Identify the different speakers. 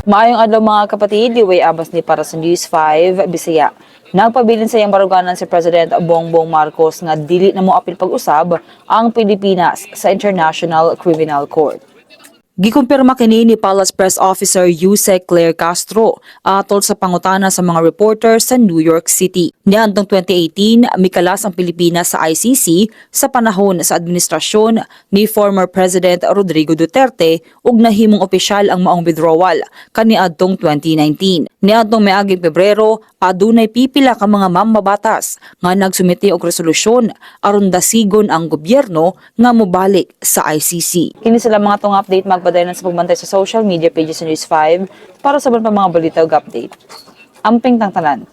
Speaker 1: Maayong adlaw mga kapatid, liway abas ni para sa News 5 Bisaya. Nagpabilin sa iyang baruganan si President Bongbong Marcos nga dili na mo apil pag-usab ang Pilipinas sa International Criminal Court. Gikumpirma kini ni Palace Press Officer Yusek Claire Castro atol sa pangutana sa mga reporter sa New York City. Niadtong 2018, mikalas ang Pilipinas sa ICC sa panahon sa administrasyon ni former President Rodrigo Duterte ug nahimong opisyal ang maong withdrawal kaniadtong 2019. Niadtong miaging Pebrero, adunay pipila ka mga mambabatas nga nagsumiti og resolusyon aron dasigon ang gobyerno nga mobalik sa ICC. Kini sila mga tong update magpadayon sa pagbantay sa social media pages sa News 5 para sa pa mga balita ug update. Amping tang tanan.